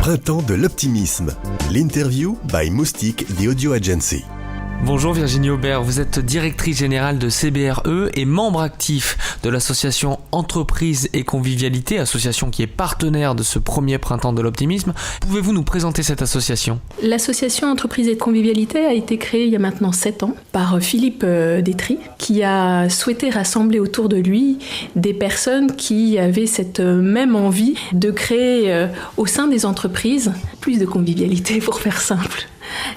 Printemps de l'optimisme. L'interview by Moustique, the audio agency. Bonjour Virginie Aubert, vous êtes directrice générale de CBRE et membre actif de l'association Entreprise et Convivialité, association qui est partenaire de ce premier Printemps de l'optimisme. Pouvez-vous nous présenter cette association ? L'association Entreprise et Convivialité a été créée il y a maintenant 7 ans par Philippe Détry, qui a souhaité rassembler autour de lui des personnes qui avaient cette même envie de créer au sein des entreprises plus de convivialité, pour faire simple.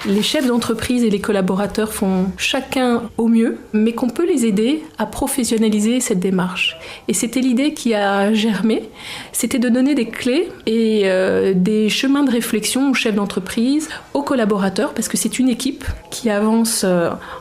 Les chefs d'entreprise et les collaborateurs font chacun au mieux, mais qu'on peut les aider à professionnaliser cette démarche. Et c'était l'idée qui a germé, c'était de donner des clés et des chemins de réflexion aux chefs d'entreprise, aux collaborateurs, parce que c'est une équipe qui avance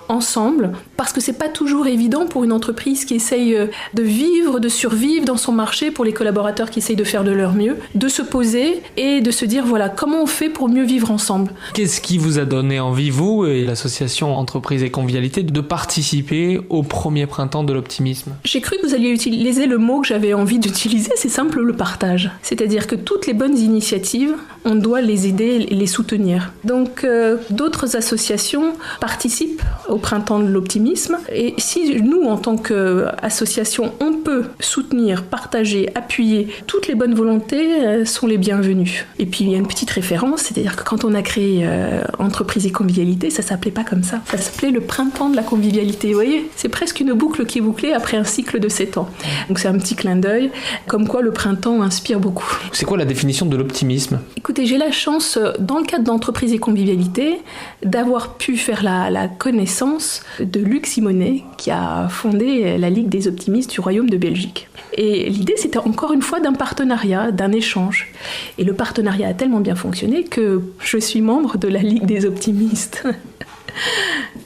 ensemble, parce que c'est pas toujours évident pour une entreprise qui essaye de vivre, de survivre dans son marché, pour les collaborateurs qui essayent de faire de leur mieux, de se poser et de se dire voilà, comment on fait pour mieux vivre ensemble. Qu'est-ce qui vous a donné envie, vous et l'association Entreprise et Convivialité, de participer au premier Printemps de l'optimisme ? J'ai cru que vous alliez utiliser le mot que j'avais envie d'utiliser, c'est simple, le partage. C'est-à-dire que toutes les bonnes initiatives, on doit les aider et les soutenir. Donc d'autres associations participent au Printemps de l'optimisme, et si nous, en tant qu'association, on peut soutenir, partager, appuyer, toutes les bonnes volontés sont les bienvenues. Et puis il y a une petite référence, c'est-à-dire que quand on a créé Entreprise et Convivialité, ça s'appelait pas comme ça. Ça s'appelait le Printemps de la Convivialité. Vous voyez, c'est presque une boucle qui est bouclée après un cycle de 7 ans. Donc c'est un petit clin d'œil, comme quoi le printemps inspire beaucoup. C'est quoi la définition de l'optimisme ? Écoutez, j'ai la chance, dans le cadre d'Entreprise et Convivialité, d'avoir pu faire la connaissance de Luc Simonet, qui a fondé la Ligue des optimistes du Royaume de Belgique. Et l'idée, c'était encore une fois d'un partenariat, d'un échange. Et le partenariat a tellement bien fonctionné que je suis membre de la Ligue des optimistes.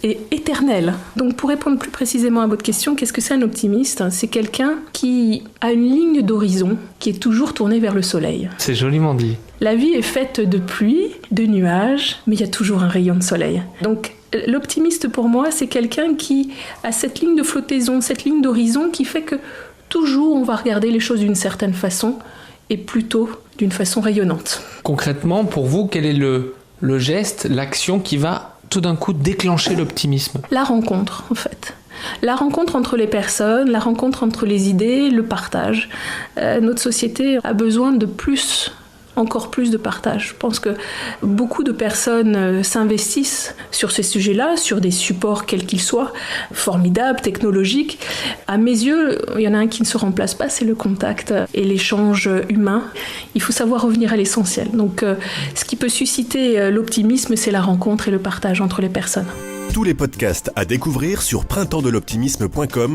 Et éternel. Donc pour répondre plus précisément à votre question, qu'est-ce que c'est un optimiste ? C'est quelqu'un qui a une ligne d'horizon qui est toujours tournée vers le soleil. C'est joliment dit. La vie est faite de pluie, de nuages, mais il y a toujours un rayon de soleil. Donc l'optimiste pour moi, c'est quelqu'un qui a cette ligne de flottaison, cette ligne d'horizon qui fait que toujours on va regarder les choses d'une certaine façon et plutôt d'une façon rayonnante. Concrètement, pour vous, quel est le geste, l'action qui va tout d'un coup déclencher l'optimisme ? La rencontre, en fait. La rencontre entre les personnes, la rencontre entre les idées, le partage. Notre société a besoin de encore plus de partage. Je pense que beaucoup de personnes s'investissent sur ces sujets-là, sur des supports quels qu'ils soient, formidables, technologiques. À mes yeux, il y en a un qui ne se remplace pas, c'est le contact et l'échange humain. Il faut savoir revenir à l'essentiel. Donc, ce qui peut susciter l'optimisme, c'est la rencontre et le partage entre les personnes. Tous les podcasts à découvrir sur printempsdeloptimisme.com